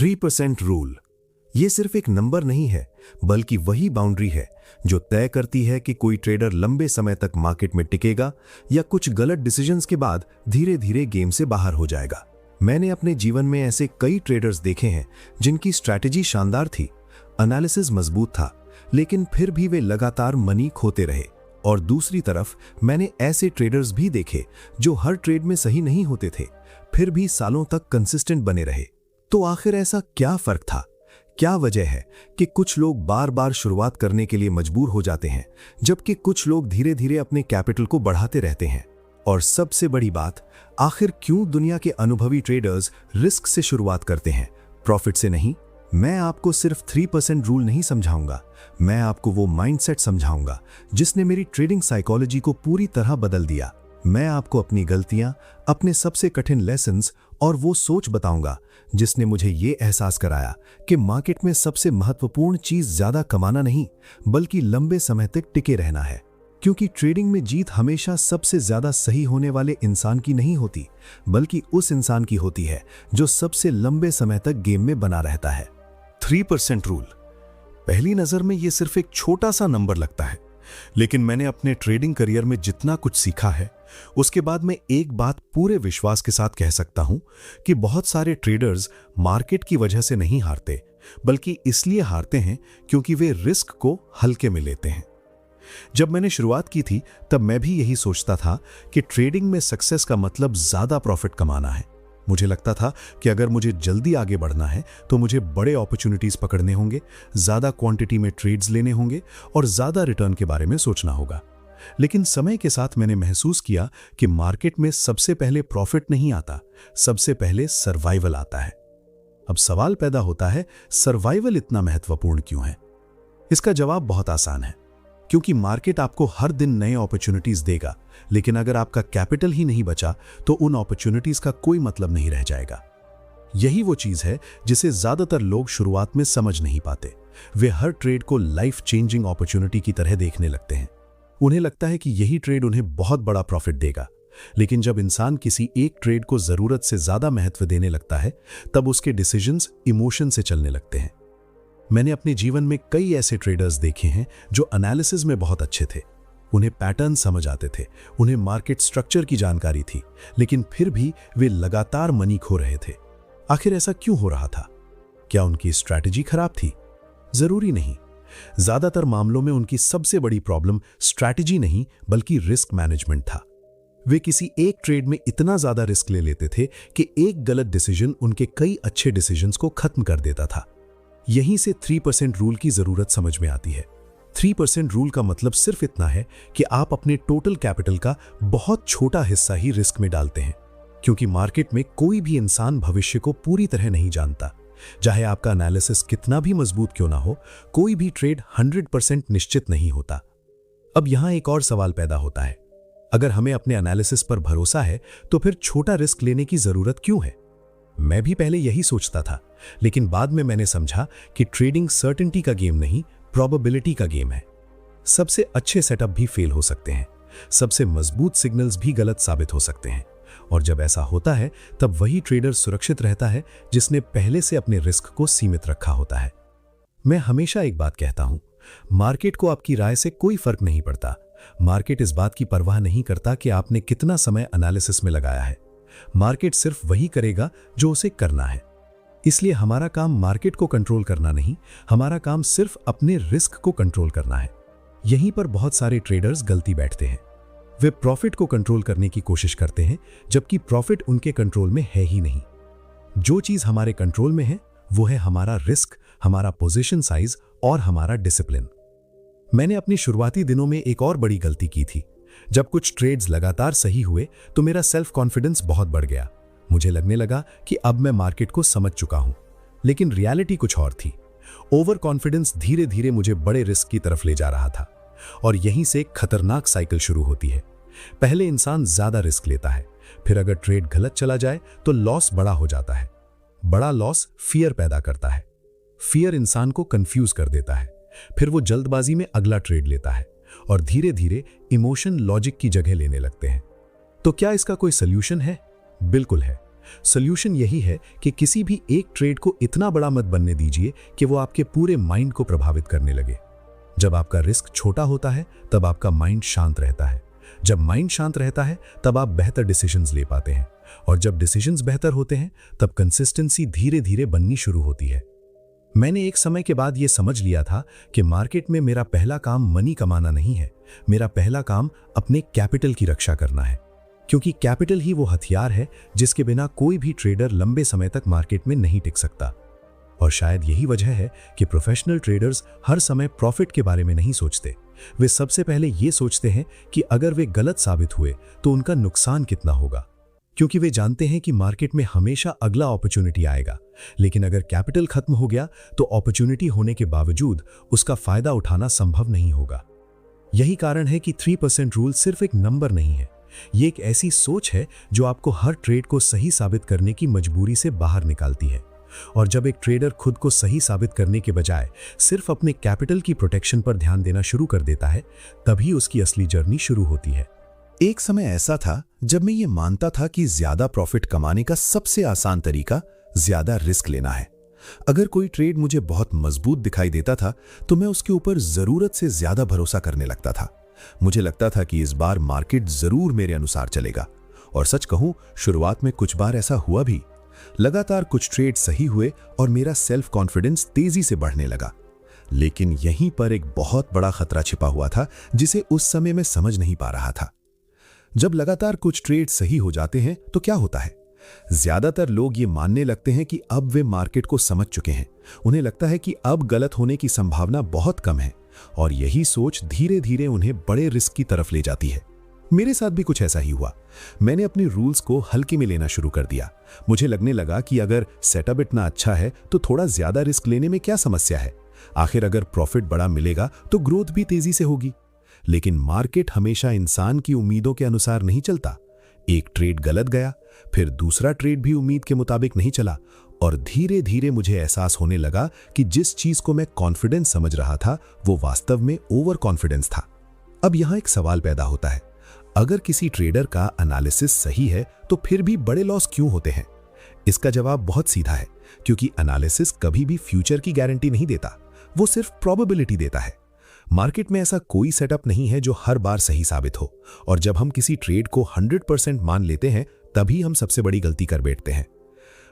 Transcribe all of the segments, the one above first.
3% rule. ये सिर्फ एक नंबर नहीं है, बल्कि वही बाउंड्री है जो तय करती है कि कोई ट्रेडर लंबे समय तक मार्केट में टिकेगा या कुछ गलत डिसीजंस के बाद धीरे धीरे गेम से बाहर हो जाएगा। मैंने अपने जीवन में ऐसे कई ट्रेडर्स देखे हैं जिनकी स्ट्रैटेजी शानदार थी, एनालिसिस मजबूत था, लेकिन फिर भी वे लगातार मनी खोते रहे। और दूसरी तरफ मैंने ऐसे ट्रेडर्स भी देखे जो हर ट्रेड में सही नहीं होते थे, फिर भी सालों तक कंसिस्टेंट बने रहे। तो आखिर ऐसा क्या फर्क था? क्या वजह है कि कुछ लोग बार बार शुरुआत करने के लिए मजबूर हो जाते हैं, जबकि कुछ लोग धीरे धीरे अपने कैपिटल को बढ़ाते रहते हैं? और सबसे बड़ी बात, आखिर क्यों दुनिया के अनुभवी ट्रेडर्स रिस्क से शुरुआत करते हैं, प्रॉफिट से नहीं? मैं आपको सिर्फ 3% रूल नहीं समझाऊंगा, मैं आपको वो माइंडसेट समझाऊंगा जिसने मेरी ट्रेडिंग साइकोलॉजी को पूरी तरह बदल दिया। मैं आपको अपनी गलतियां, अपने सबसे कठिन लेसन्स और वो सोच बताऊंगा जिसने मुझे ये एहसास कराया कि मार्केट में सबसे महत्वपूर्ण चीज ज्यादा कमाना नहीं, बल्कि लंबे समय तक टिके रहना है। क्योंकि ट्रेडिंग में जीत हमेशा सबसे ज्यादा सही होने वाले इंसान की नहीं होती, बल्कि उस इंसान की होती है जो सबसे लंबे समय तक गेम में बना रहता है। 3% रूल। पहली नजर में यह सिर्फ एक छोटा सा नंबर लगता है, लेकिन मैंने अपने ट्रेडिंग करियर में जितना कुछ सीखा है, उसके बाद मैं एक बात पूरे विश्वास के साथ कह सकता हूं कि बहुत सारे ट्रेडर्स मार्केट की वजह से नहीं हारते, बल्कि इसलिए हारते हैं क्योंकि वे रिस्क को हल्के में लेते हैं। जब मैंने शुरुआत की थी, तब मैं भी यही सोचता था कि ट्रेडिंग में सक्सेस का मतलब ज्यादा प्रॉफिट कमाना है। मुझे लगता था कि अगर मुझे जल्दी आगे बढ़ना है तो मुझे बड़े अपॉर्चुनिटीज पकड़ने होंगे, ज्यादा क्वांटिटी में ट्रेड्स लेने होंगे और ज्यादा रिटर्न के बारे में सोचना होगा। लेकिन समय के साथ मैंने महसूस किया कि मार्केट में सबसे पहले प्रॉफिट नहीं आता, सबसे पहले सर्वाइवल आता है। अब सवाल पैदा होता है, सर्वाइवल इतना महत्वपूर्ण क्यों है? इसका जवाब बहुत आसान है, क्योंकि मार्केट आपको हर दिन नए अपॉर्चुनिटीज देगा, लेकिन अगर आपका कैपिटल ही नहीं बचा तो उन अपॉर्चुनिटीज का कोई मतलब नहीं रह जाएगा। यही वो चीज है जिसे ज्यादातर लोग शुरुआत में समझ नहीं पाते। वे हर ट्रेड को लाइफ चेंजिंग अपॉर्चुनिटी की तरह देखने लगते हैं। उन्हें लगता है कि यही ट्रेड उन्हें बहुत बड़ा प्रॉफिट देगा, लेकिन जब इंसान किसी एक ट्रेड को जरूरत से ज्यादा महत्व देने लगता है, तब उसके डिसीजंस इमोशन से चलने लगते हैं। मैंने अपने जीवन में कई ऐसे ट्रेडर्स देखे हैं जो एनालिसिस में बहुत अच्छे थे, उन्हें पैटर्न समझ आते थे, उन्हें मार्केट स्ट्रक्चर की जानकारी थी, लेकिन फिर भी वे लगातार मनी खो रहे थे। आखिर ऐसा क्यों हो रहा था? क्या उनकी स्ट्रैटेजी खराब थी? जरूरी नहीं। ज्यादातर मामलों में उनकी सबसे बड़ी प्रॉब्लम स्ट्रैटेजी नहीं, बल्कि रिस्क मैनेजमेंट था। वे किसी एक ट्रेड में इतना ज्यादा रिस्क ले लेते थे कि एक गलत डिसीजन उनके कई अच्छे डिसीजंस को खत्म कर देता था। यहीं से 3% रूल की जरूरत समझ में आती है। 3% रूल का मतलब सिर्फ इतना है कि आप अपने टोटल कैपिटल का बहुत छोटा हिस्सा ही रिस्क में डालते हैं, क्योंकि मार्केट में कोई भी इंसान भविष्य को पूरी तरह नहीं जानता। चाहे आपका एनालिसिस कितना भी मजबूत क्यों ना हो, कोई भी ट्रेड 100% निश्चित नहीं होता। अब यहां एक और सवाल पैदा होता है, अगर हमें अपने एनालिसिस पर भरोसा है तो फिर छोटा रिस्क लेने की जरूरत क्यों है? मैं भी पहले यही सोचता था, लेकिन बाद में मैंने समझा कि ट्रेडिंग सर्टेनिटी का गेम नहीं, प्रोबेबिलिटी का गेम है। सबसे अच्छे सेटअप भी फेल हो सकते हैं, सबसे मजबूत सिग्नल्स भी गलत साबित हो सकते हैं, और जब ऐसा होता है तब वही ट्रेडर सुरक्षित रहता है जिसने पहले से अपने रिस्क को सीमित रखा होता है। मैं हमेशा एक बात कहता हूं, मार्केट को आपकी राय से कोई फर्क नहीं पड़ता। मार्केट इस बात की परवाह नहीं करता कि आपने कितना समय एनालिसिस में लगाया है। मार्केट सिर्फ वही करेगा जो उसे करना है। इसलिए हमारा काम मार्केट को कंट्रोल करना नहीं, हमारा काम सिर्फ अपने रिस्क को कंट्रोल करना है। यहीं पर बहुत सारे ट्रेडर्स गलती बैठते हैं। वे प्रॉफिट को कंट्रोल करने की कोशिश करते हैं, जबकि प्रॉफिट उनके कंट्रोल में है ही नहीं। जो चीज हमारे कंट्रोल में है वो है हमारा रिस्क, हमारा पोजीशन साइज और हमारा डिसिप्लिन। मैंने अपनी शुरुआती दिनों में एक और बड़ी गलती की थी। जब कुछ ट्रेड्स लगातार सही हुए तो मेरा सेल्फ कॉन्फिडेंस बहुत बढ़ गया। मुझे लगने लगा कि अब मैं मार्केट को समझ चुका हूं, लेकिन रियलिटी कुछ और थी। ओवर कॉन्फिडेंस धीरे धीरे मुझे बड़े रिस्क की तरफ ले जा रहा था, और यहीं से एक खतरनाक साइकिल शुरू होती है। पहले इंसान ज्यादा रिस्क लेता है, फिर अगर ट्रेड गलत चला जाए तो लॉस बड़ा हो जाता है। बड़ा लॉस फियर पैदा करता है। फियर इंसान को कंफ्यूज कर देता है, फिर वो जल्दबाजी में अगला ट्रेड लेता है, और धीरे धीरे इमोशन लॉजिक की जगह लेने लगते हैं। तो क्या इसका कोई सल्यूशन है? बिल्कुल है। सोल्यूशन यही है कि किसी भी एक ट्रेड को इतना बड़ा मत बनने दीजिए कि वो आपके पूरे माइंड को प्रभावित करने लगे। जब आपका रिस्क छोटा होता है तब आपका माइंड शांत रहता है। जब माइंड शांत रहता है तब आप बेहतर डिसीजंस ले पाते हैं, और जब डिसीजंस बेहतर होते हैं तब कंसिस्टेंसी धीरे धीरे बननी शुरू होती है। मैंने एक समय के बाद यह समझ लिया था कि मार्केट में मेरा पहला काम मनी कमाना नहीं है, मेरा पहला काम अपने कैपिटल की रक्षा करना है, क्योंकि कैपिटल ही वो हथियार है जिसके बिना कोई भी ट्रेडर लंबे समय तक मार्केट में नहीं टिक सकता। और शायद यही वजह है कि प्रोफेशनल ट्रेडर्स हर समय प्रॉफिट के बारे में नहीं सोचते। वे सबसे पहले ये सोचते हैं कि अगर वे गलत साबित हुए तो उनका नुकसान कितना होगा, क्योंकि वे जानते हैं कि मार्केट में हमेशा अगला अपॉर्चुनिटी आएगा। लेकिन अगर कैपिटल खत्म हो गया तो अपॉर्चुनिटी होने के बावजूद उसका फायदा उठाना संभव नहीं होगा। यही कारण है कि 3% रूल सिर्फ एक नंबर नहीं है, ये एक ऐसी सोच है जो आपको हर ट्रेड को सही साबित करने की मजबूरी से बाहर निकालती है। और जब एक ट्रेडर खुद को सही साबित करने के बजाय सिर्फ अपने कैपिटल की प्रोटेक्शन पर ध्यान देना शुरू कर देता है, तभी उसकी असली जर्नी शुरू होती है। एक समय ऐसा था जब मैं ये मानता था कि ज्यादा प्रॉफिट कमाने का सबसे आसान तरीका ज्यादा रिस्क लेना है। अगर कोई ट्रेड मुझे बहुत मजबूत दिखाई देता था तो मैं उसके ऊपर जरूरत से ज्यादा भरोसा करने लगता था। मुझे लगता था कि इस बार मार्केट जरूर मेरे अनुसार चलेगा, और सच कहूं शुरुआत में कुछ बार ऐसा हुआ भी। लगातार कुछ ट्रेड सही हुए और मेरा सेल्फ कॉन्फिडेंस तेजी से बढ़ने लगा। लेकिन यहीं पर एक बहुत बड़ा खतरा छिपा हुआ था जिसे उस समय मैं समझ नहीं पा रहा था। जब लगातार कुछ ट्रेड सही हो जाते हैं तो क्या होता है? ज्यादातर लोग ये मानने लगते हैं कि अब वे मार्केट को समझ चुके हैं। उन्हें लगता है कि अब गलत होने की संभावना बहुत कम है, और यही सोच धीरे धीरे उन्हें बड़े रिस्क की तरफ ले जाती है। मेरे साथ भी कुछ ऐसा ही हुआ। मैंने अपनी रूल्स को हल्के में लेना शुरू कर दिया। मुझे लगने लगा कि अगर सेटअप इतना अच्छा है तो थोड़ा ज्यादा रिस्क लेने में क्या समस्या है। आखिर अगर प्रॉफिट बड़ा मिलेगा तो ग्रोथ भी तेजी से होगी। लेकिन मार्केट हमेशा इंसान की उम्मीदों के अनुसार नहीं चलता। एक ट्रेड गलत गया, फिर दूसरा ट्रेड भी उम्मीद के मुताबिक नहीं चला, और धीरे धीरे मुझे एहसास होने लगा कि जिस चीज को मैं कॉन्फिडेंस समझ रहा था वो वास्तव में ओवर कॉन्फिडेंस था। अब यहां एक सवाल पैदा होता है, अगर किसी ट्रेडर का एनालिसिस सही है तो फिर भी बड़े लॉस क्यों होते हैं? इसका जवाब बहुत सीधा है, क्योंकि एनालिसिस कभी भी फ्यूचर की गारंटी नहीं देता, वो सिर्फ प्रोबेबिलिटी देता है। मार्केट में ऐसा कोई सेटअप नहीं है जो हर बार सही साबित हो, और जब हम किसी ट्रेड को 100% मान लेते हैं तभी हम सबसे बड़ी गलती कर बैठते हैं।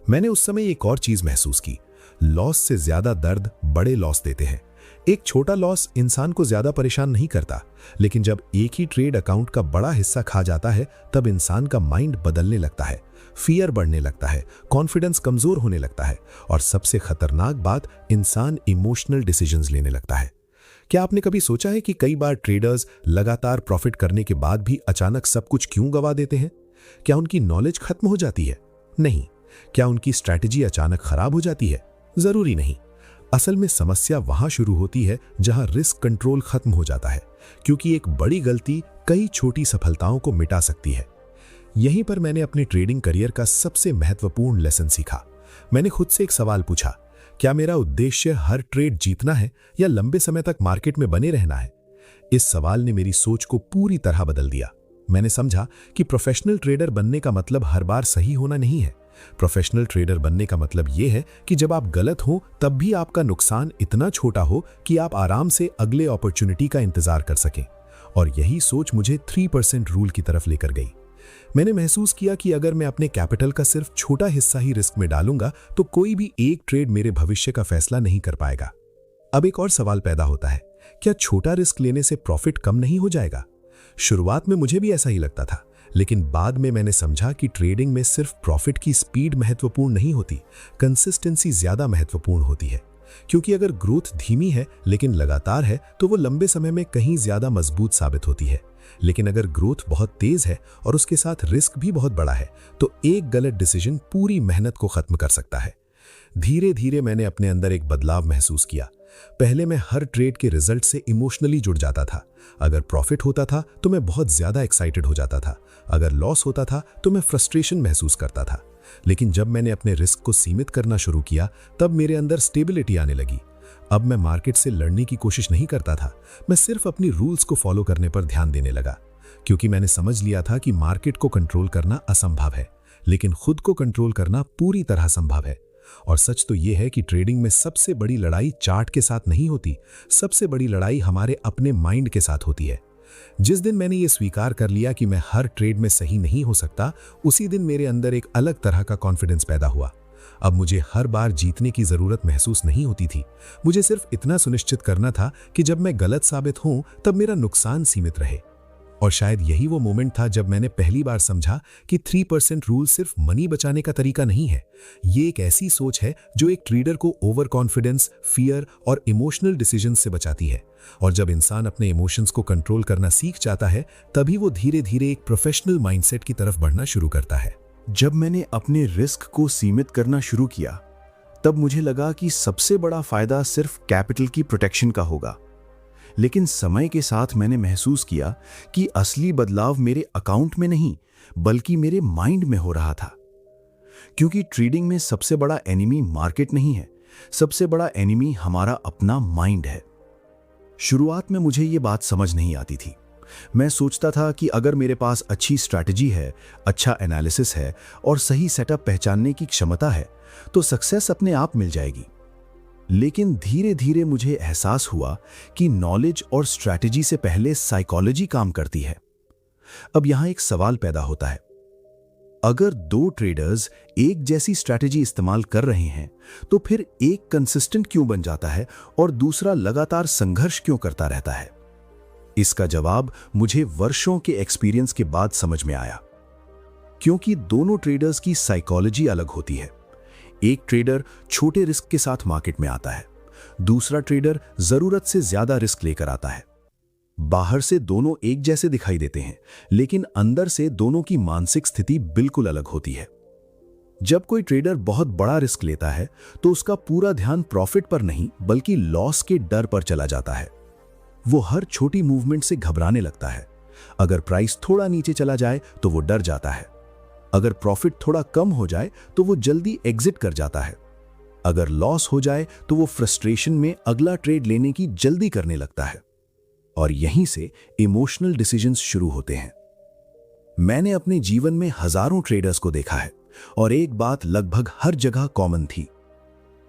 मैंने उस समय एक और चीज महसूस की, लॉस से ज्यादा दर्द बड़े लॉस देते हैं। एक छोटा लॉस इंसान को ज्यादा परेशान नहीं करता, लेकिन जब एक ही ट्रेड अकाउंट का बड़ा हिस्सा खा जाता है तब इंसान का माइंड बदलने लगता है, फियर बढ़ने लगता है, कॉन्फिडेंस कमजोर होने लगता है, और सबसे खतरनाक बात, इंसान इमोशनल डिसीजंस लेने लगता है। क्या आपने कभी सोचा है कि कई बार ट्रेडर्स लगातार प्रॉफिट करने के बाद भी अचानक सब कुछ क्यों गवा देते हैं? क्या उनकी नॉलेज खत्म हो जाती है? नहीं। क्या उनकी स्ट्रैटेजी अचानक खराब हो जाती है? जरूरी नहीं। असल में समस्या वहां शुरू होती है जहां रिस्क कंट्रोल खत्म हो जाता है, क्योंकि एक बड़ी गलती कई छोटी सफलताओं को मिटा सकती है। यहीं पर मैंने अपने ट्रेडिंग करियर का सबसे महत्वपूर्ण लेसन सीखा। मैंने खुद से एक सवाल पूछा, क्या मेरा उद्देश्य हर ट्रेड जीतना है या लंबे समय तक मार्केट में बने रहना है? इस सवाल ने मेरी सोच को पूरी तरह बदल दिया। मैंने समझा कि प्रोफेशनल ट्रेडर बनने का मतलब हर बार सही होना नहीं है। प्रोफेशनल ट्रेडर बनने का मतलब यह है कि जब आप गलत हो तब भी आपका नुकसान इतना छोटा हो कि आप आराम से अगले अपॉर्चुनिटी का इंतजार कर सकें। और यही सोच मुझे 3% रूल की तरफ लेकर गई। मैंने महसूस किया कि अगर मैं अपने कैपिटल का सिर्फ छोटा हिस्सा ही रिस्क में डालूंगा तो कोई भी एक ट्रेड मेरे भविष्य का फैसला नहीं कर पाएगा। अब एक और सवाल पैदा होता है, क्या छोटा रिस्क लेने से प्रॉफिट कम नहीं हो जाएगा? शुरुआत में मुझे भी ऐसा ही लगता था, लेकिन बाद में मैंने समझा कि ट्रेडिंग में सिर्फ प्रॉफिट की स्पीड महत्वपूर्ण नहीं होती, कंसिस्टेंसी ज्यादा महत्वपूर्ण होती है। क्योंकि अगर ग्रोथ धीमी है लेकिन लगातार है तो वो लंबे समय में कहीं ज्यादा मजबूत साबित होती है। लेकिन अगर ग्रोथ बहुत तेज है और उसके साथ रिस्क भी बहुत बड़ा है तो एक गलत डिसीजन पूरी मेहनत को खत्म कर सकता है। धीरे धीरे मैंने अपने अंदर एक बदलाव महसूस किया। पहले मैं हर ट्रेड के रिजल्ट से इमोशनली जुड़ जाता था। अगर प्रॉफिट होता था तो मैं बहुत ज्यादा एक्साइटेड हो जाता था, अगर लॉस होता था तो मैं फ्रस्ट्रेशन महसूस करता था। लेकिन जब मैंने अपने रिस्क को सीमित करना शुरू किया तब मेरे अंदर स्टेबिलिटी आने लगी। अब मैं मार्केट से लड़ने की कोशिश नहीं करता था, मैं सिर्फ अपनी रूल्स को फॉलो करने पर ध्यान देने लगा, क्योंकि मैंने समझ लिया था कि मार्केट को कंट्रोल करना असंभव है, लेकिन खुद को कंट्रोल करना पूरी तरह संभव है। और सच तो यह है कि ट्रेडिंग में सबसे बड़ी लड़ाई चार्ट के साथ नहीं होती, सबसे बड़ी लड़ाई हमारे अपने माइंड के साथ होती है। जिस दिन मैंने ये स्वीकार कर लिया कि मैं हर ट्रेड में सही नहीं हो सकता, उसी दिन मेरे अंदर एक अलग तरह का कॉन्फिडेंस पैदा हुआ। अब मुझे हर बार जीतने की जरूरत महसूस नहीं होती थी। मुझे सिर्फ इतना सुनिश्चित करना था कि जब मैं गलत साबित हूं तब मेरा नुकसान सीमित रहे। और शायद यही वो मोमेंट था जब मैंने पहली बार समझा कि 3% रूल सिर्फ मनी बचाने का तरीका नहीं है। ये एक ऐसी सोच है जो एक ट्रेडर को ओवर कॉन्फिडेंस, फियर और इमोशनल डिसीजंस से बचाती है। और जब इंसान अपने इमोशंस को कंट्रोल करना सीख जाता है, तभी वो धीरे धीरे एक प्रोफेशनल माइंडसेट की तरफ बढ़ना शुरू करता है। जब मैंने अपने रिस्क को सीमित करना शुरू किया, तब मुझे लगा कि सबसे बड़ा फायदा सिर्फ कैपिटल की प्रोटेक्शन का होगा। लेकिन समय के साथ मैंने महसूस किया कि असली बदलाव मेरे अकाउंट में नहीं, बल्कि मेरे माइंड में हो रहा था। क्योंकि ट्रेडिंग में सबसे बड़ा एनिमी मार्केट नहीं है, सबसे बड़ा एनिमी हमारा अपना माइंड है। शुरुआत में मुझे ये बात समझ नहीं आती थी। मैं सोचता था कि अगर मेरे पास अच्छी स्ट्रैटेजी है, अच्छा एनालिसिस है और सही सेटअप पहचानने की क्षमता है, तो सक्सेस अपने आप मिल जाएगी। लेकिन धीरे धीरे मुझे एहसास हुआ कि नॉलेज और स्ट्रैटेजी से पहले साइकोलॉजी काम करती है। अब यहां एक सवाल पैदा होता है, अगर दो ट्रेडर्स एक जैसी स्ट्रैटेजी इस्तेमाल कर रहे हैं, तो फिर एक कंसिस्टेंट क्यों बन जाता है और दूसरा लगातार संघर्ष क्यों करता रहता है? इसका जवाब मुझे वर्षों के एक्सपीरियंस के बाद समझ में आया। क्योंकि दोनों ट्रेडर्स की साइकोलॉजी अलग होती है। एक ट्रेडर छोटे रिस्क के साथ मार्केट में आता है, दूसरा ट्रेडर जरूरत से ज्यादा रिस्क लेकर आता है। बाहर से दोनों एक जैसे दिखाई देते हैं, लेकिन अंदर से दोनों की मानसिक स्थिति बिल्कुल अलग होती है। जब कोई ट्रेडर बहुत बड़ा रिस्क लेता है, तो उसका पूरा ध्यान प्रॉफिट पर नहीं, बल्कि लॉस के डर पर चला जाता है। वो हर छोटी मूवमेंट से घबराने लगता है। अगर प्राइस थोड़ा नीचे चला जाए तो वो डर जाता है। अगर प्रॉफिट थोड़ा कम हो जाए तो वो जल्दी एग्जिट कर जाता है। अगर लॉस हो जाए तो वो फ्रस्ट्रेशन में अगला ट्रेड लेने की जल्दी करने लगता है। और यहीं से इमोशनल डिसीजंस शुरू होते हैं। मैंने अपने जीवन में हजारों ट्रेडर्स को देखा है और एक बात लगभग हर जगह कॉमन थी।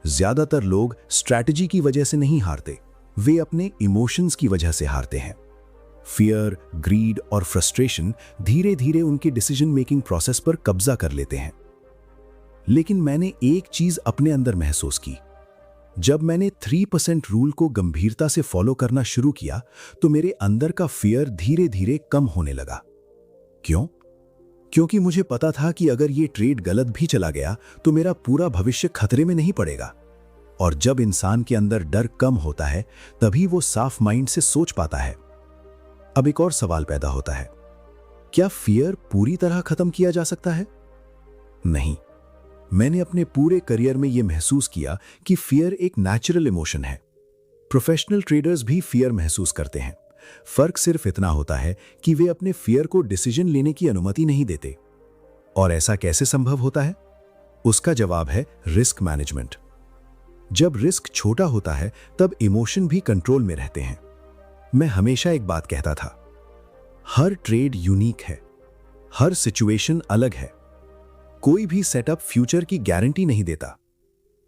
ज्यादातर लोग स्ट्रैटेजी की वजह से नहीं हारते, वे अपने इमोशंस की वजह से हारते हैं। फियर, ग्रीड और फ्रस्ट्रेशन धीरे धीरे उनके डिसीजन मेकिंग प्रोसेस पर कब्जा कर लेते हैं। लेकिन मैंने एक चीज अपने अंदर महसूस की। जब मैंने 3% रूल को गंभीरता से फॉलो करना शुरू किया, तो मेरे अंदर का फियर धीरे धीरे कम होने लगा। क्यों? क्योंकि मुझे पता था कि अगर ये ट्रेड गलत भी चला गया तो मेरा पूरा भविष्य खतरे में नहीं पड़ेगा। और जब इंसान के अंदर डर कम होता है, तभी वो साफ माइंड से सोच पाता है। अब एक और सवाल पैदा होता है, क्या फियर पूरी तरह खत्म किया जा सकता है? नहीं। मैंने अपने पूरे करियर में यह महसूस किया कि फियर एक नेचुरल इमोशन है। प्रोफेशनल ट्रेडर्स भी फियर महसूस करते हैं। फर्क सिर्फ इतना होता है कि वे अपने फियर को डिसीजन लेने की अनुमति नहीं देते। और ऐसा कैसे संभव होता है? उसका जवाब है रिस्क मैनेजमेंट। जब रिस्क छोटा होता है, तब इमोशन भी कंट्रोल में रहते हैं। मैं हमेशा एक बात कहता था, हर ट्रेड यूनिक है, हर सिचुएशन अलग है, कोई भी सेटअप फ्यूचर की गारंटी नहीं देता।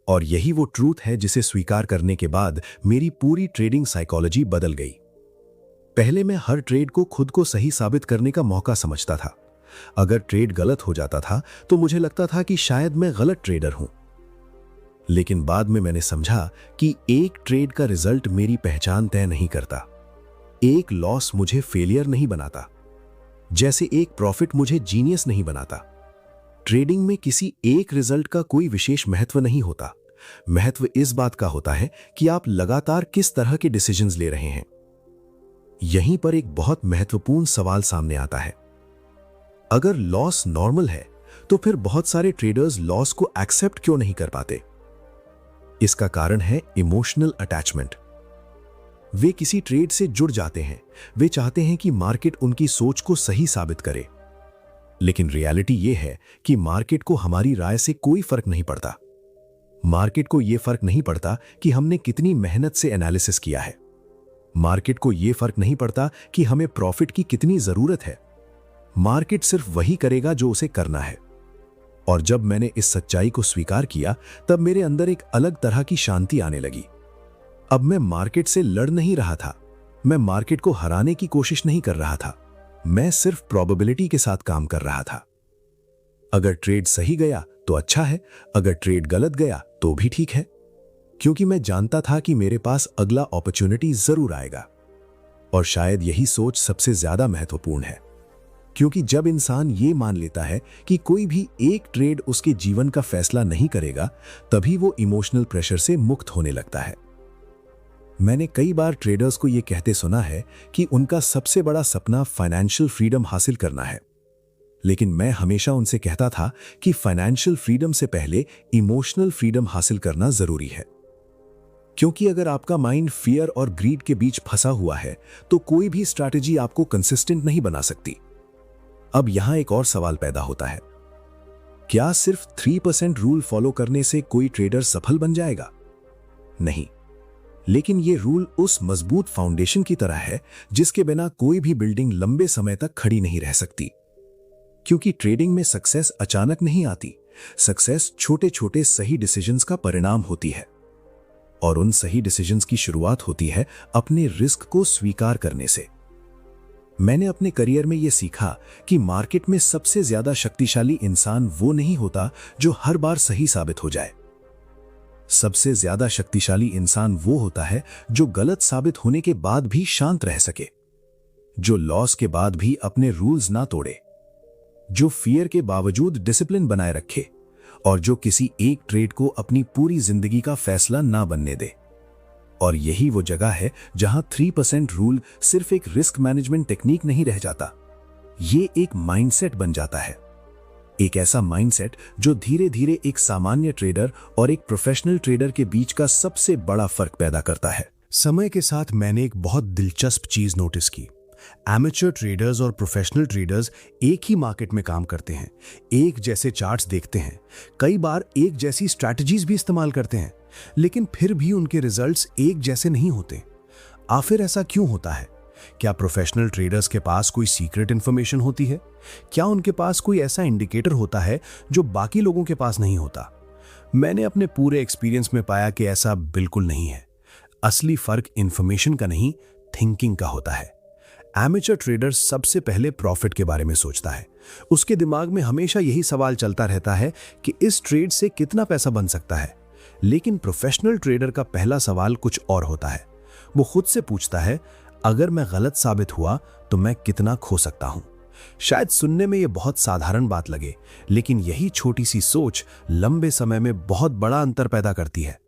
और यही वो ट्रूथ है जिसे स्वीकार करने के बाद मेरी पूरी ट्रेडिंग साइकोलॉजी बदल गई। पहले मैं हर ट्रेड को खुद को सही साबित करने का मौका समझता था। अगर ट्रेड गलत हो जाता था तो मुझे लगता था कि शायद मैं गलत ट्रेडर हूं। लेकिन बाद में मैंने समझा कि एक ट्रेड का रिजल्ट मेरी पहचान तय नहीं करता। एक लॉस मुझे फेलियर नहीं बनाता, जैसे एक प्रॉफिट मुझे जीनियस नहीं बनाता। ट्रेडिंग में किसी एक रिजल्ट का कोई विशेष महत्व नहीं होता। महत्व इस बात का होता है कि आप लगातार किस तरह के डिसीजंस ले रहे हैं। यहीं पर एक बहुत महत्वपूर्ण सवाल सामने आता है। अगर लॉस नॉर्मल है, तो फिर बहुत सारे ट्रेडर्स लॉस को एक्सेप्ट क्यों नहीं कर पाते? इसका कारण है इमोशनल अटैचमेंट। वे किसी ट्रेड से जुड़ जाते हैं। वे चाहते हैं कि मार्केट उनकी सोच को सही साबित करे। लेकिन रियलिटी यह है कि मार्केट को हमारी राय से कोई फर्क नहीं पड़ता। मार्केट को यह फर्क नहीं पड़ता कि हमने कितनी मेहनत से एनालिसिस किया है। मार्केट को यह फर्क नहीं पड़ता कि हमें प्रॉफिट की कितनी जरूरत है। मार्केट सिर्फ वही करेगा जो उसे करना है। और जब मैंने इस सच्चाई को स्वीकार किया तब मेरे अंदर एक अलग तरह की शांति आने लगी। अब मैं मार्केट से लड़ नहीं रहा था, मैं मार्केट को हराने की कोशिश नहीं कर रहा था, मैं सिर्फ प्रोबेबिलिटी के साथ काम कर रहा था। अगर ट्रेड सही गया तो अच्छा है, अगर ट्रेड गलत गया तो भी ठीक है, क्योंकि मैं जानता था कि मेरे पास अगला अपॉर्चुनिटी जरूर आएगा। और शायद यही सोच सबसे ज्यादा महत्वपूर्ण है, क्योंकि जब इंसान ये मान लेता है कि कोई भी एक ट्रेड उसके जीवन का फैसला नहीं करेगा, तभी वो इमोशनल प्रेशर से मुक्त होने लगता है। मैंने कई बार ट्रेडर्स को यह कहते सुना है कि उनका सबसे बड़ा सपना फाइनेंशियल फ्रीडम हासिल करना है, लेकिन मैं हमेशा उनसे कहता था कि फाइनेंशियल फ्रीडम से पहले इमोशनल फ्रीडम हासिल करना जरूरी है। क्योंकि अगर आपका माइंड फियर और ग्रीड के बीच फंसा हुआ है तो कोई भी स्ट्रैटेजी आपको कंसिस्टेंट नहीं बना सकती। अब यहां एक और सवाल पैदा होता है, क्या सिर्फ 3% रूल फॉलो करने से कोई ट्रेडर सफल बन जाएगा? नहीं, लेकिन यह रूल उस मजबूत फाउंडेशन की तरह है जिसके बिना कोई भी बिल्डिंग लंबे समय तक खड़ी नहीं रह सकती। क्योंकि ट्रेडिंग में सक्सेस अचानक नहीं आती, सक्सेस छोटे छोटे सही डिसीजंस का परिणाम होती है। और उन सही डिसीजंस की शुरुआत होती है अपने रिस्क को स्वीकार करने से। मैंने अपने करियर में यह सीखा कि मार्केट में सबसे ज्यादा शक्तिशाली इंसान वो नहीं होता जो हर बार सही साबित हो जाए। सबसे ज्यादा शक्तिशाली इंसान वो होता है जो गलत साबित होने के बाद भी शांत रह सके, जो लॉस के बाद भी अपने रूल्स ना तोड़े, जो फियर के बावजूद डिसिप्लिन बनाए रखे, और जो किसी एक ट्रेड को अपनी पूरी जिंदगी का फैसला ना बनने दे। और यही वो जगह है जहां 3% रूल सिर्फ एक रिस्क मैनेजमेंट टेक्निक नहीं रह जाता, ये एक माइंडसेट बन जाता है। एक ऐसा माइंडसेट जो धीरे धीरे एक सामान्य ट्रेडर और एक प्रोफेशनल ट्रेडर के बीच का सबसे बड़ा फर्क पैदा करता है। समय के साथ मैंने एक बहुत दिलचस्प चीज नोटिस की। एमेच्योर ट्रेडर्स और प्रोफेशनल ट्रेडर्स एक ही मार्केट में काम करते हैं, एक जैसे चार्ट्स देखते हैं, कई बार एक जैसी स्ट्रैटेजीज भी इस्तेमाल करते हैं, लेकिन फिर भी उनके रिजल्ट्स एक जैसे नहीं होते। आखिर ऐसा क्यों होता है? क्या प्रोफेशनल ट्रेडर्स के पास कोई सीक्रेट इंफॉर्मेशन होती है? क्या उनके पास कोई ऐसा इंडिकेटर होता है जो बाकी लोगों के पास नहीं होता? मैंने अपने पूरे एक्सपीरियंस में पाया कि ऐसा बिल्कुल नहीं है। असली फर्क इंफॉर्मेशन का नहीं, थिंकिंग का होता है। एमेच्योर ट्रेडर सबसे पहले प्रॉफिट के बारे में सोचता है। उसके दिमाग में हमेशा यही सवाल चलता रहता है कि इस ट्रेड से कितना पैसा बन सकता है। लेकिन प्रोफेशनल ट्रेडर का पहला सवाल कुछ और होता है। वो खुद से पूछता है, अगर मैं गलत साबित हुआ तो मैं कितना खो सकता हूं? शायद सुनने में यह बहुत साधारण बात लगे, लेकिन यही छोटी सी सोच लंबे समय में बहुत बड़ा अंतर पैदा करती है।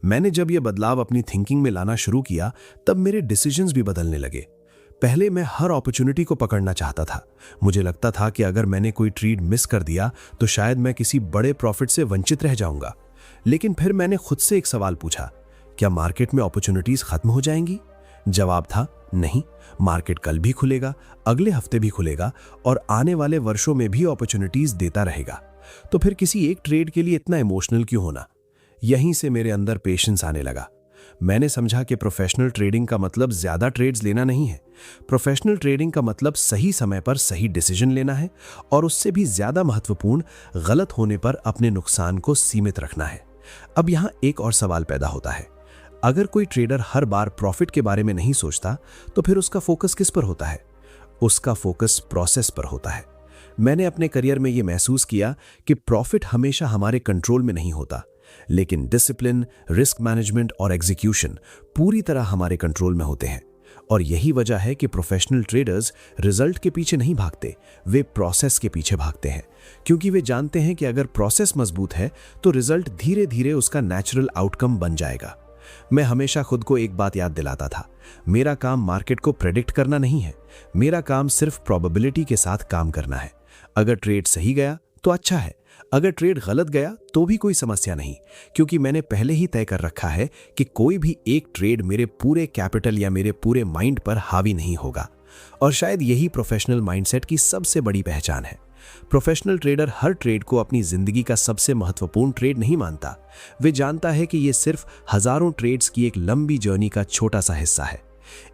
मैंने जब यह बदलाव अपनी थिंकिंग में लाना शुरू किया, तब मेरे डिसीजंस भी बदलने लगे। पहले मैं हर अपॉर्चुनिटी को पकड़ना चाहता था। मुझे लगता था कि अगर मैंने कोई ट्रेड मिस कर दिया तो शायद मैं किसी बड़े प्रॉफिट से वंचित रह जाऊंगा। लेकिन फिर मैंने खुद से एक सवाल पूछा, क्या मार्केट में अपॉर्चुनिटीज खत्म हो जाएंगी? जवाब था नहीं, मार्केट कल भी खुलेगा, अगले हफ्ते भी खुलेगा और आने वाले वर्षों में भी अपॉर्चुनिटीज देता रहेगा। तो फिर किसी एक ट्रेड के लिए इतना इमोशनल क्यों होना? यहीं से मेरे अंदर पेशेंस आने लगा। मैंने समझा कि प्रोफेशनल ट्रेडिंग का मतलब ज्यादा ट्रेड्स लेना नहीं है। प्रोफेशनल ट्रेडिंग का मतलब सही समय पर सही डिसीजन लेना है, और उससे भी ज्यादा महत्वपूर्ण, गलत होने पर अपने नुकसान को सीमित रखना है। अब यहां एक और सवाल पैदा होता है, अगर कोई ट्रेडर हर बार प्रॉफिट के बारे में नहीं सोचता तो फिर उसका फोकस किस पर होता है? उसका फोकस प्रोसेस पर होता है। मैंने अपने करियर में यह महसूस किया कि प्रॉफिट हमेशा हमारे कंट्रोल में नहीं होता, लेकिन डिसिप्लिन, रिस्क मैनेजमेंट और एग्जीक्यूशन पूरी तरह हमारे कंट्रोल में होते हैं। और यही वजह है कि प्रोफेशनल ट्रेडर्स रिजल्ट के पीछे नहीं भागते, वे प्रोसेस के पीछे भागते हैं, क्योंकि वे जानते हैं कि अगर प्रोसेस मजबूत है तो रिजल्ट धीरे धीरे उसका नेचुरल आउटकम बन जाएगा। मैं हमेशा खुद को एक बात याद दिलाता था, मेरा काम मार्केट को प्रेडिक्ट करना नहीं है, मेरा काम सिर्फ प्रोबेबिलिटी के साथ काम करना है। अगर ट्रेड सही गया तो अच्छा है, अगर ट्रेड गलत गया तो भी कोई समस्या नहीं, क्योंकि मैंने पहले ही तय कर रखा है कि कोई भी एक ट्रेड मेरे पूरे कैपिटल या मेरे पूरे माइंड पर हावी नहीं होगा। और शायद यही प्रोफेशनल माइंडसेट की सबसे बड़ी पहचान है। प्रोफेशनल ट्रेडर हर ट्रेड को अपनी जिंदगी का सबसे महत्वपूर्ण ट्रेड नहीं मानता। वे जानता है कि यह सिर्फ हजारों ट्रेड्स की एक लंबी जर्नी का छोटा सा हिस्सा है।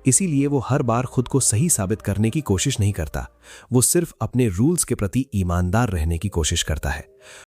इसीलिए वो हर बार खुद को सही साबित करने की कोशिश नहीं करता, वो सिर्फ अपने रूल्स के प्रति ईमानदार रहने की कोशिश करता है।